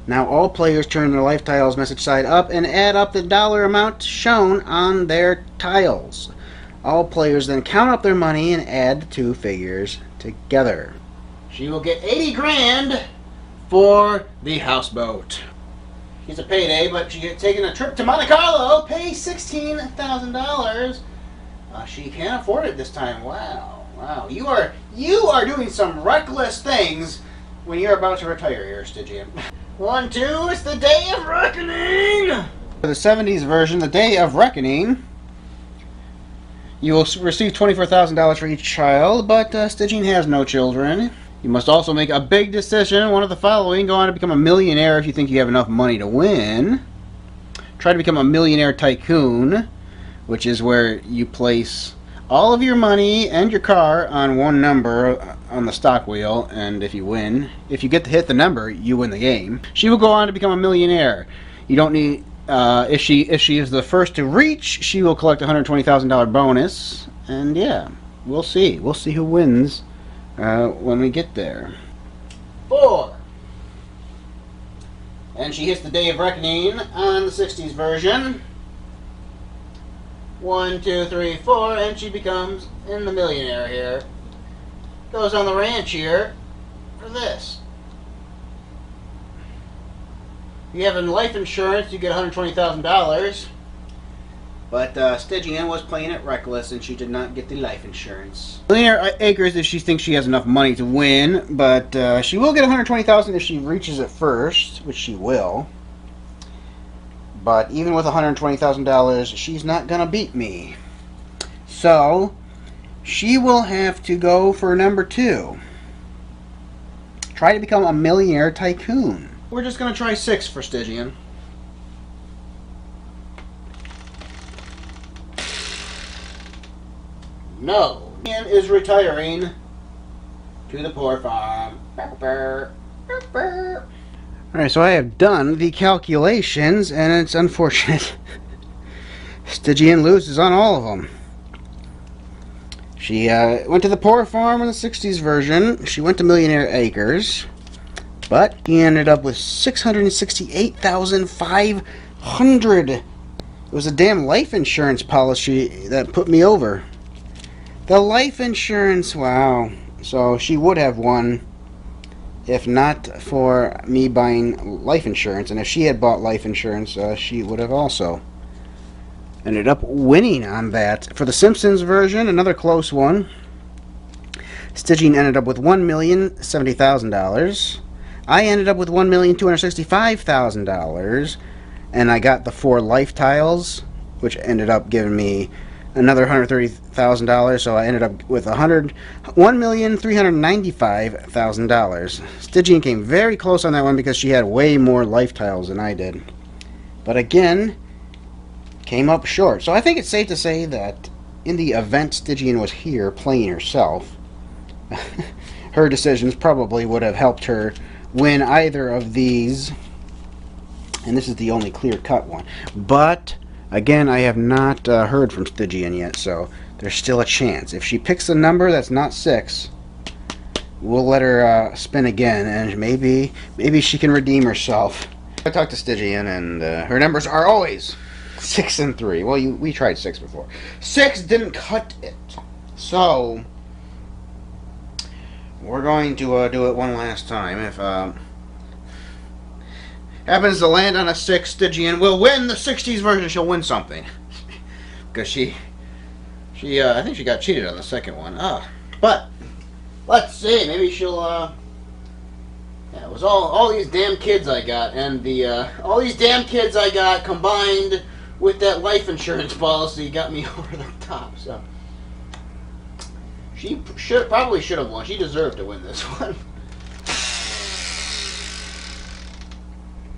Speaker 2: Now all players turn their life tiles message side up and add up the dollar amount shown on their tiles. All players then count up their money and add the 2 figures together. She will get 80 grand for the houseboat. It's a payday, but she gets taking a trip to Monte Carlo, pay $16,000. She can't afford it this time. Wow, wow. You are doing some reckless things when you're about to retire here, Stygian. 1, 2, it's the Day of Reckoning! For the 70s version, the Day of Reckoning, you will receive $24,000 for each child, but Stygian has no children. You must also make a big decision, one of the following. Go on to become a millionaire if you think you have enough money to win. Try to become a millionaire tycoon, which is where you place all of your money and your car on one number on the stock wheel, and if you win, if you get to hit the number, you win the game. She will go on to become a millionaire. You don't need, if she is the first to reach, she will collect a $120,000 bonus, and yeah, we'll see who wins when we get there. 4. And she hits the Day of Reckoning on the 60s version. 1, 2, 3, 4, and she becomes in the millionaire here. Goes on the ranch here for this. If you have life insurance, you get $120,000. But Stygian was playing it reckless, and she did not get the life insurance. Millionaire Acres if she thinks she has enough money to win, but she will get $120,000 if she reaches it first, which she will. But even with $120,000, she's not gonna beat me. So she will have to go for number 2. Try to become a millionaire tycoon. We're just gonna try 6 for Stygian. No. Ian is retiring to the poor farm. Alright, so I have done the calculations, and it's unfortunate. Stygian loses on all of them. She went to the poor farm in the 60s version. She went to Millionaire Acres. But he ended up with $668,500. It was a damn life insurance policy that put me over. The life insurance, wow. So she would have won if not for me buying life insurance. And if she had bought life insurance, she would have also ended up winning on that. For the Simpsons version, another close one. Stygian ended up with $1,070,000. I ended up with $1,265,000. And I got the 4 life tiles, which ended up giving me another $130,000, so I ended up with $1,395,000. Stygian came very close on that one because she had way more life tiles than I did. But again, came up short. So I think it's safe to say that in the event Stygian was here playing herself, her decisions probably would have helped her win either of these. And this is the only clear-cut one. But again, I have not heard from Stygian yet, so there's still a chance. If she picks a number that's not 6, we'll let her spin again, and maybe she can redeem herself. I talked to Stygian, and her numbers are always 6 and 3. Well, we tried 6 before. 6 didn't cut it. So we're going to do it one last time. If happens to land on a 6, Stygian will win the 60s version. She'll win something. Because she I think she got cheated on the second one. But let's see. Maybe she'll yeah, it was all these damn kids I got, and all these damn kids I got combined with that life insurance policy got me over the top. So she probably should have won. She deserved to win this one.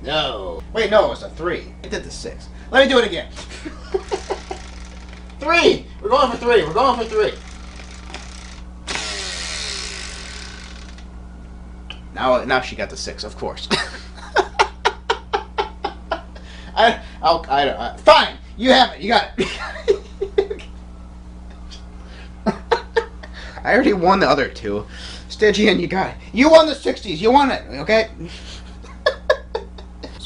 Speaker 2: No. Wait, no, it was a 3. I did the 6. Let me do it again. 3! We're going for 3. We're going for 3. Now she got the 6, of course. Fine! You have it. You got it. I already won the other 2. Stygian, you got it. You won the 60s. You won it, okay?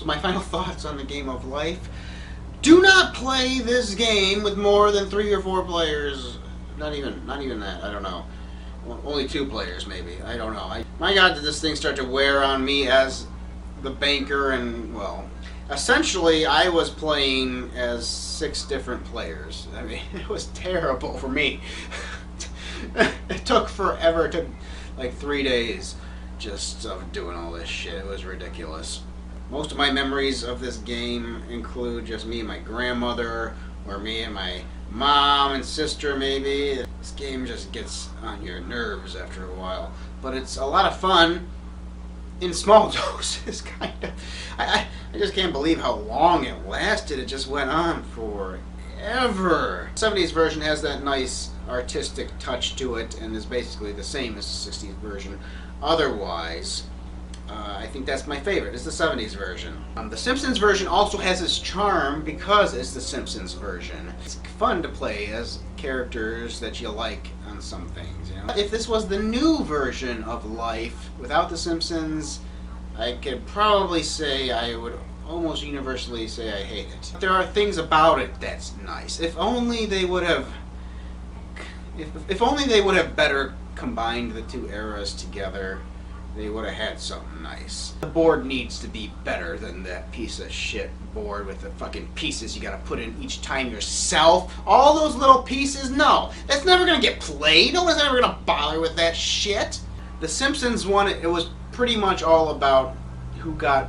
Speaker 2: My final thoughts on the game of life. Do not play this game with more than 3 or 4 players. Not even that. I don't know. Only 2 players maybe. I don't know. My God, did this thing start to wear on me as the banker, and well, essentially I was playing as 6 different players. I mean, it was terrible for me. It took forever. It took like 3 days just of doing all this shit. It was ridiculous. Most of my memories of this game include just me and my grandmother, or me and my mom and sister maybe. This game just gets on your nerves after a while. But it's a lot of fun in small doses, kind of. I just can't believe how long it lasted. It just went on forever. The 70s version has that nice artistic touch to it and is basically the same as the 60s version. Otherwise, I think that's my favorite, is the 70s version. The Simpsons version also has its charm because it's the Simpsons version. It's fun to play as characters that you like on some things, you know? If this was the new version of life without the Simpsons,
Speaker 1: I could probably say I would almost universally say I hate it. There are things about it that's nice. If only they would have better combined the two eras together, they would have had something nice. The board needs to be better than that piece of shit board with the fucking pieces you gotta put in each time yourself. All those little pieces, no. That's never gonna get played. No one's ever gonna bother with that shit. The Simpsons one, it was pretty much all about who got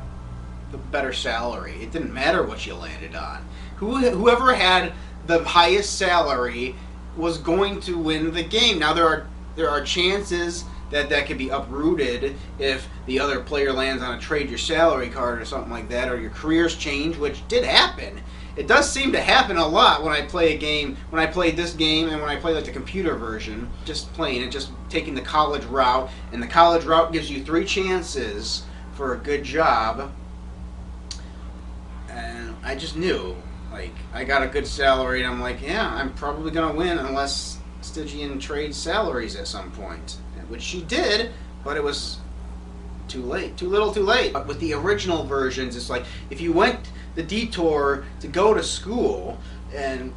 Speaker 1: the better salary. It didn't matter what you landed on. Whoever had the highest salary was going to win the game. Now there are chances that could be uprooted if the other player lands on a trade your salary card or something like that, or your careers change, which did happen. It does seem to happen a lot when I play a game, when I played this game and when I play like the computer version, just playing it, just taking the college route, and the college route gives you 3 chances for a good job. And I just knew, like, I got a good salary and I'm like, yeah, I'm probably gonna win unless Stygian trades salaries at some point. Which she did, but it was too late. Too little, too late. But with the original versions, it's like, if you went the detour to go to school, and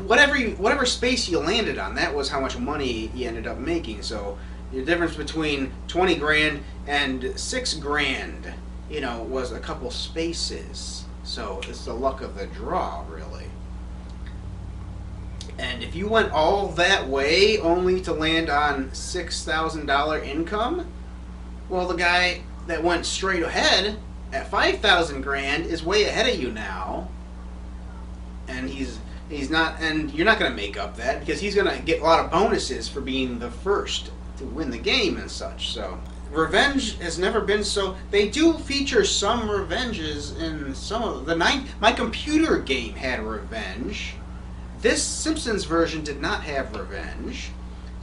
Speaker 1: whatever space you landed on, that was how much money you ended up making. So the difference between 20 grand and 6 grand, you know, was a couple spaces. So it's the luck of the draw, really. And if you went all that way only to land on $6,000 income, well, the guy that went straight ahead at 5,000 grand is way ahead of you now, and he's not, and you're not going to make up that because he's going to get a lot of bonuses for being the first to win the game and such. So revenge has never been so. They do feature some revenges in some of the my computer game had revenge. This Simpsons version did not have revenge,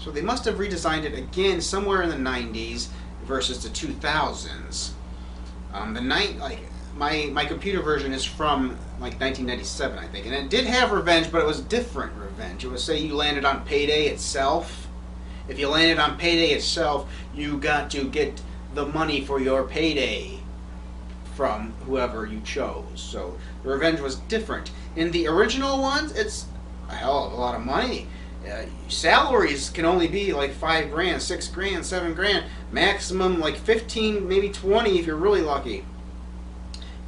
Speaker 1: so they must have redesigned it again somewhere in the 90s versus the 2000s. My computer version is from like 1997, I think, and it did have revenge, but it was different revenge. It was, say you landed on Payday itself. If you landed on Payday itself, you got to get the money for your payday from whoever you chose. So the revenge was different. In the original ones, it's a hell of a lot of money. Salaries can only be like 5 grand, 6 grand, 7 grand, maximum like 15, maybe 20 if you're really lucky.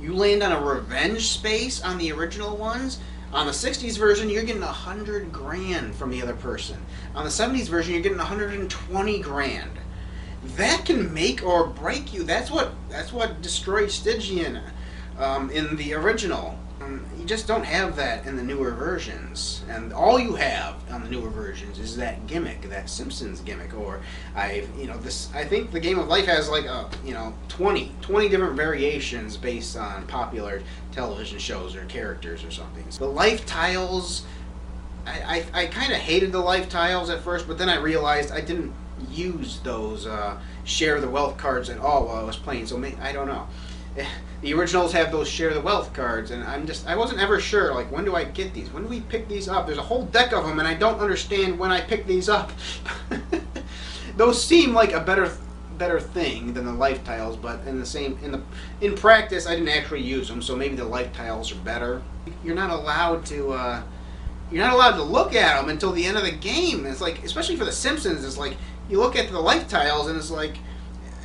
Speaker 1: You land on a revenge space on the original ones. On the 60s version, you're getting 100 grand from the other person. On the 70s version, you're getting 120 grand. That can make or break you. That's what destroyed Stygian in the original. You just don't have that in the newer versions, and all you have on the newer versions is that gimmick, that Simpsons gimmick. Or I think the Game of Life has like 20 different variations based on popular television shows or characters or something. The life tiles, I kind of hated the life tiles at first, but then I realized I didn't use those share the wealth cards at all while I was playing. So I don't know. The originals have those share the wealth cards, and I wasn't ever sure, like, when do I get these? When do we pick these up? There's a whole deck of them, and I don't understand when I pick these up. Those seem like a better thing than the life tiles, but in practice, I didn't actually use them, so maybe the life tiles are better. You're not allowed to look at them until the end of the game. It's like, especially for the Simpsons, it's like you look at the life tiles, and it's like,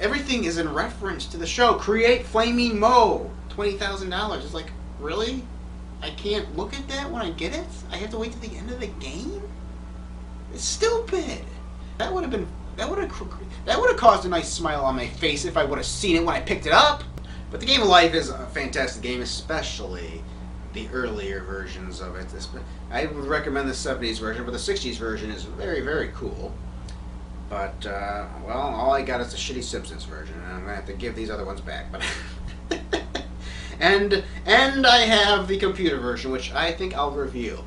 Speaker 1: everything is in reference to the show. Create Flaming Moe, $20,000. It's like, really? I can't look at that when I get it? I have to wait to the end of the game? It's stupid. That would have caused a nice smile on my face if I would have seen it when I picked it up. But the Game of Life is a fantastic game, especially the earlier versions of it. I would recommend the 70s version, but the 60s version is very, very cool. But, well, all I got is the shitty Simpsons version, and I'm going to have to give these other ones back. But and I have the computer version, which I think I'll review.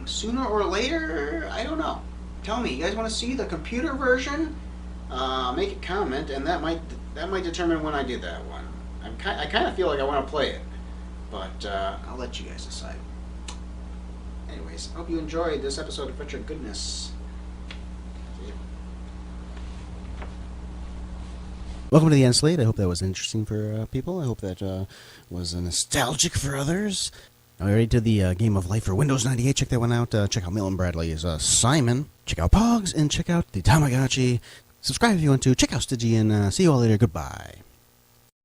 Speaker 1: Sooner or later, I don't know. Tell me, you guys want to see the computer version? Make a comment, and that might determine when I do that one. I kind of feel like I want to play it, but I'll let you guys decide. Anyways, hope you enjoyed this episode of Retro Goodness.
Speaker 3: Welcome to the NSlate. I hope that was interesting for people. I hope that was nostalgic for others. Are we ready to the Game of Life for Windows 98? Check that one out. Check out Milton Bradley's Simon. Check out Pogs, and check out the Tamagotchi. Subscribe if you want to. Check out Stygian. See you all later. Goodbye.